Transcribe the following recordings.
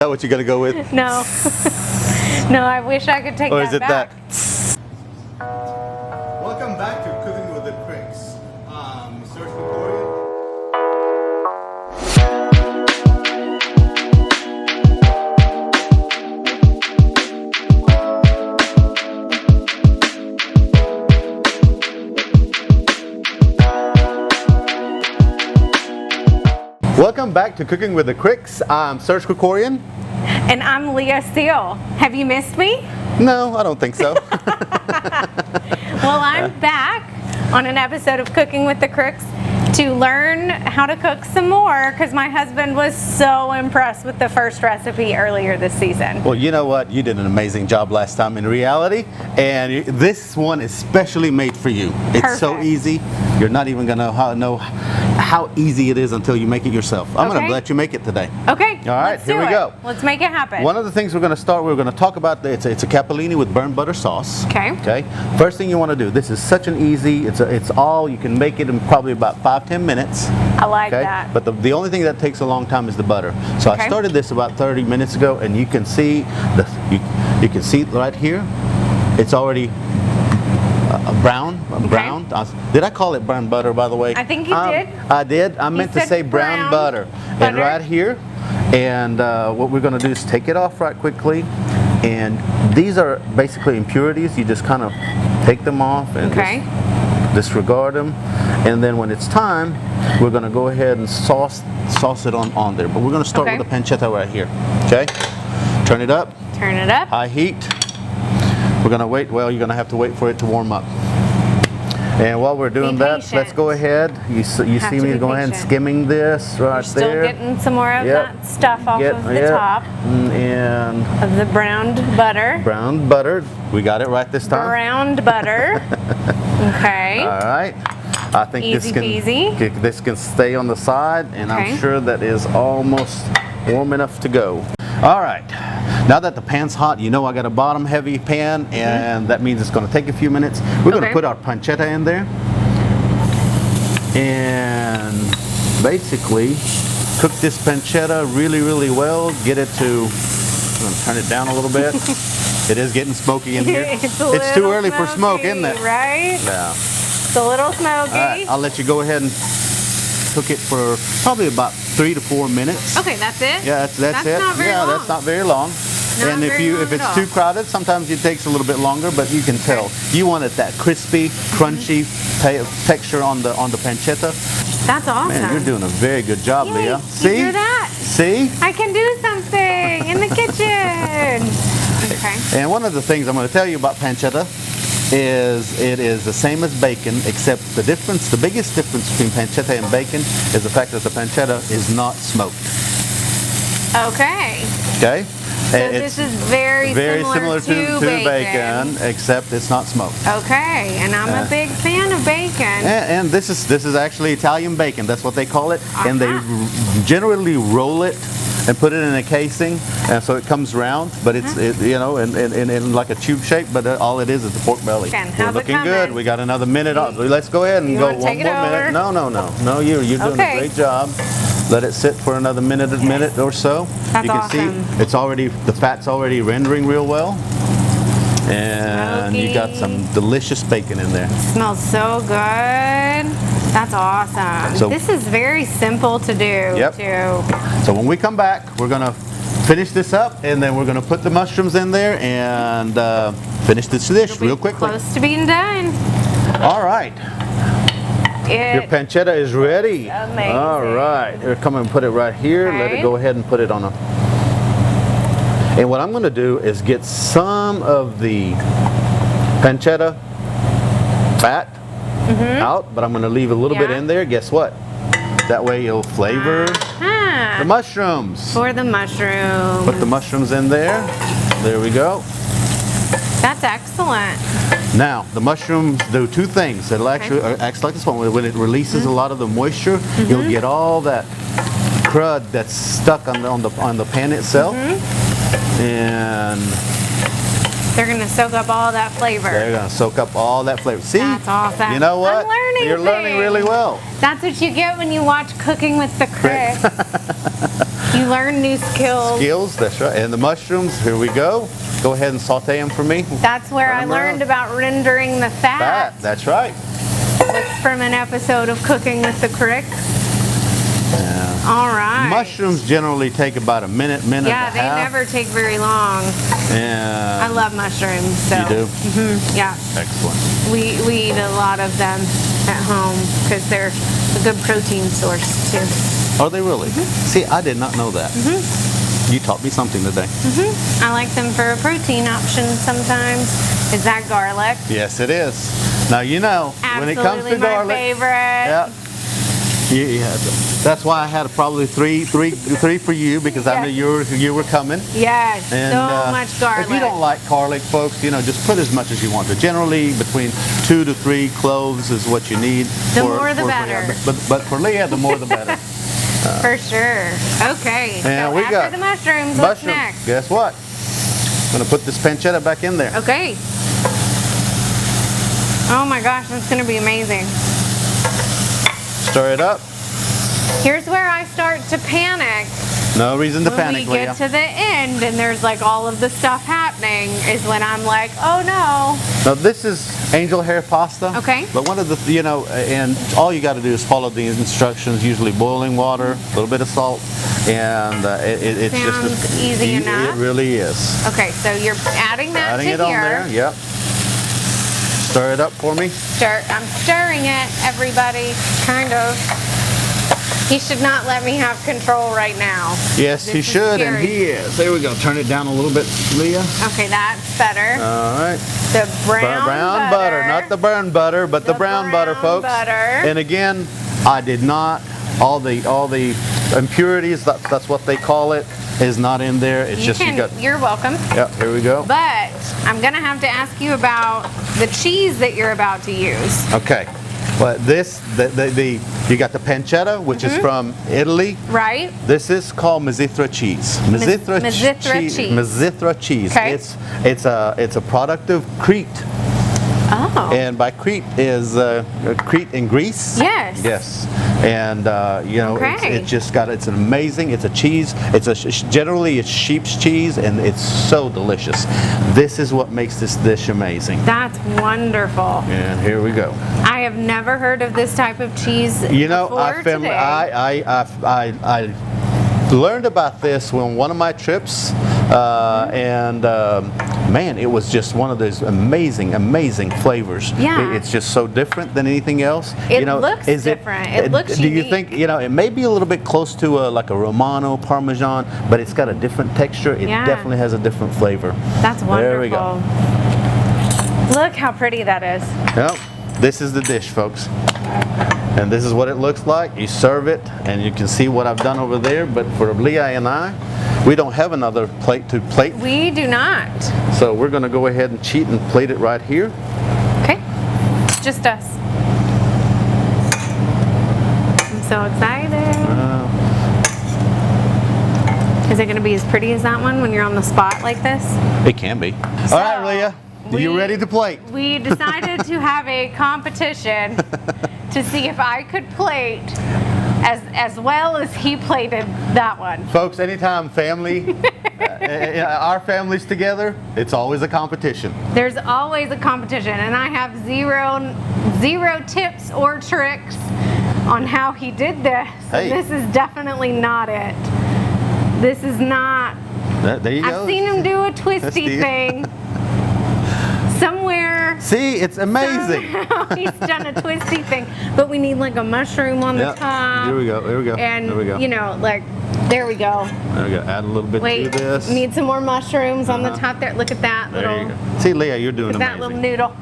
that what you're gonna go with? No. No, I wish I could take Or that is it back. Welcome back to Cooking with the Kriks. Serge Krikorian. Welcome back to Cooking with the Kriks. I'm Serge Krikorian. And I'm Leah Seale. Have you missed me? No, I don't think so. Well, I'm back on an episode of Cooking with the Kriks to learn how to cook some more because my husband was so impressed with the first recipe earlier this season. Well, you know what? You did an amazing job last time in reality, and this one is specially made for you. It's so Perfect. easy. You're not even gonna know how easy it is until you make it yourself. I'm gonna let you make it today. Okay. All right, let's here do we it. go. Let's make it happen. One of the things we're going to talk about, it's a Capellini with burnt butter sauce. Okay. Okay. First thing you want to do, this is such an easy, it's all, you can make it in probably about 5-10 minutes. I like Okay. that. But the only thing that takes a long time is the butter. So Okay. I started this about 30 minutes ago, and you can see you can see right here, it's already brown. Did I call it brown butter, by the way? I think you did. I did. I meant to said say brown butter. And right here, and what we're going to do is take it off right quickly. And these are basically impurities. You just kind of take them off and just disregard them. And then when it's time, we're going to go ahead and sauce it on there. But we're going to start with the pancetta right here. Okay? Turn it up. Turn it up. High heat. We're going to wait. Well, you're going to have to wait for it to warm up. And while we're doing that, let's go ahead. You see me go ahead and skimming this right You're there. Still getting some more of that stuff off of the top and of the browned butter. Browned butter. We got it right this time. Browned butter. Okay. All right. I think this can stay on the side, and I'm sure that is almost warm enough to go. All right. Now that the pan's hot, you know I got a bottom heavy pan, and that means it's going to take a few minutes. We're going to put our pancetta in there and basically cook this pancetta really, really well. Get it to, I'm going to turn it down a little bit. It is getting smoky in here. It's too early for smoke, isn't it? Right? Yeah. It's a little smoky. All right, I'll let you go ahead and cook it for probably about 3 to 4 minutes. Okay, that's it? Yeah, that's it. Not very long. That's not very long. And if it's too crowded, sometimes it takes a little bit longer, but you can tell. You wanted that crispy, crunchy texture on the pancetta. That's awesome. Man, you're doing a very good job, Leah. See? You hear that? See? I can do something in the kitchen. Okay. And one of the things I'm going to tell you about pancetta is it is the same as bacon, except the biggest difference between pancetta and bacon is the fact that the pancetta is not smoked. Okay. Okay? So this is very similar to bacon, except it's not smoked. Okay, and I'm a big fan of bacon. And this is actually Italian bacon. That's what they call it. And they generally roll it and put it in a casing, and so it comes round. But it's in like a tube shape. But all it is the pork belly. We're looking good. We got another minute. Let's go ahead and go one more minute. No. You're doing a great job. Let it sit for another minute or so. That's you can see the fat's already rendering real well. And you got some delicious bacon in there. It smells so good. That's awesome. So, this is very simple to do too. So when we come back, we're gonna finish this up, and then we're gonna put the mushrooms in there and finish this dish real quickly. Close to being done. All right. Your pancetta is ready. Amazing. All right. Here, come and put it right here. Let it go ahead and put it on a... And what I'm going to do is get some of the pancetta fat out, but I'm going to leave a little bit in there. Guess what? That way you'll flavor the mushrooms. For the mushrooms. Put the mushrooms in there. There we go. That's excellent. Now, the mushrooms do two things. It'll actually act like this one. When it releases a lot of the moisture, you'll get all that crud that's stuck on the pan itself. And they're going to soak up all that flavor. They're going to soak up all that flavor. See? That's awesome. You know what? I'm learning You're learning really well. That's what you get when you watch Cooking with the Kriks. You learn new skills. Skills, that's right. And the mushrooms, here we go. Go ahead and saute them for me. That's where I learned about rendering the fat. That's right. It's from an episode of Cooking with the Kriks. Yeah. All right. Mushrooms generally take about a minute and a half. Yeah, they never take very long. Yeah. I love mushrooms. So. You do? Mm-hmm, yeah. Excellent. We eat a lot of them at home because they're a good protein source too. Are they really? See, I did not know that. You taught me something today. I like them for a protein option sometimes. Is that garlic? Yes, it is. Now, you know, when it comes to garlic. My favorite. Yeah, that's why I had probably three for you, because I knew you were coming. Yes, and, so much garlic. If you don't like garlic, folks, you know, just put as much as you want to. Generally, between 2 to 3 cloves is what you need. The more the better. But for Leah, the more the better. For sure. Okay. And so we after got the mushrooms, what's next? Guess what? I'm gonna put this pancetta back in there. Okay. Oh my gosh, that's gonna be amazing. Stir it up. Here's where I start to panic. No reason to panic, When we Leah. get to the end and there's like all of the stuff happening is when I'm like, oh no. Now this is angel hair pasta. Okay. But one of the, you know, and all you got to do is follow the instructions. Usually boiling water, a little bit of salt, and it's Sounds just easy enough. It really is. Okay, so you're adding that Adding to it here. on there. Yep. Stir it up for me. I'm stirring it, everybody, kind of. He should not let me have control right now. Yes, he should, and scary. he is. There we go. Turn it down a little bit, Leah. Okay, that's better. All right. The brown butter, not the burned butter, but the brown butter, folks. Butter. And again, I did not. All the impurities, that's what they call it, is not in there. It's you got. You're welcome. Yep. Here we go. But I'm gonna have to ask you about the cheese that you're about to use. Okay. But this, you got the pancetta, which is from Italy. Right. This is called Mizithra cheese. Mizithra cheese. Mizithra cheese. Okay. It's a product of Crete. Oh. And by Crete is Crete in Greece. Yes. Yes. And you know, okay. it's an amazing. It's a cheese. Generally it's sheep's cheese, and it's so delicious. This is what makes this dish amazing. That's wonderful. And here we go. I have never heard of this type of cheese. You know, before I learned about this when one of my trips, and man, it was just one of those amazing flavors. Yeah. It's just so different than anything else. It looks different. It looks Do you unique. think, you know, it may be a little bit close to like a Romano Parmesan, but it's got a different texture. It definitely has a different flavor. That's wonderful. There we go. Look how pretty that is. Yep. This is the dish, folks. And this is what it looks like. You serve it, and you can see what I've done over there. But for Leah and I, we don't have another plate to plate. We do not. So we're going to go ahead and cheat and plate it right here. Okay. Just us. I'm so excited. Is it going to be as pretty as that one when you're on the spot like this? It can be. All right, Leah. Are you ready to plate? We decided to have a competition to see if I could plate as well as he plated that one. Folks, anytime family, our family's together, it's always a competition. There's always a competition, and I have zero tips or tricks on how he did this. Hey. This is definitely not it. This is not. There you go. I've seen him do a twisty thing. Somewhere. See, it's amazing. He's done a twisty thing, but we need like a mushroom on the top. Here we go. Here we go. And there we go. you know, like, there we go. There we go. Add a little bit to this. Need some more mushrooms on the top there. Look at that There little. you go. See, Leah, you're doing That amazing. little noodle.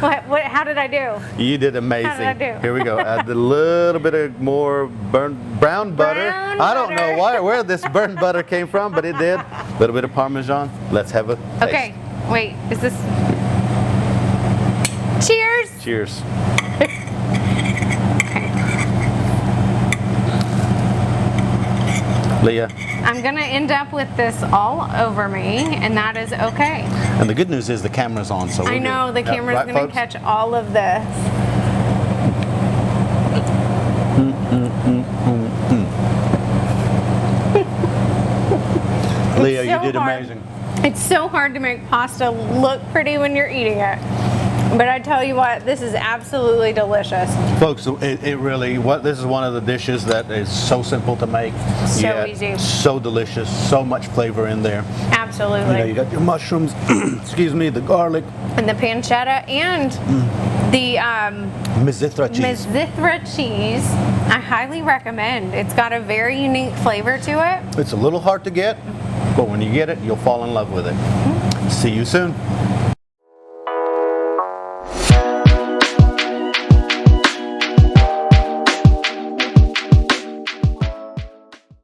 What? How did I do? You did amazing. How did I do? Here we go. Add a little bit of more brown butter. I don't know where this burnt butter came from, but it did. A little bit of Parmesan. Let's have a taste. Okay. Wait. Is this? Cheers. Cheers. Leah. I'm gonna end up with this all over me, and that is okay. And the good news is the camera's on, so we're I know good. the camera's right, gonna folks? catch all of this. Leah, so you did hard. amazing. It's so hard to make pasta look pretty when you're eating it. But I tell you what, this is absolutely delicious. Folks, it really, this is one of the dishes that is so simple to make. So yet easy. So delicious, so much flavor in there. Absolutely. You know, you got your mushrooms, excuse me, the garlic. And the pancetta and the Mizithra cheese. Mizithra cheese. I highly recommend. It's got a very unique flavor to it. It's a little hard to get, but when you get it, you'll fall in love with it. See you soon.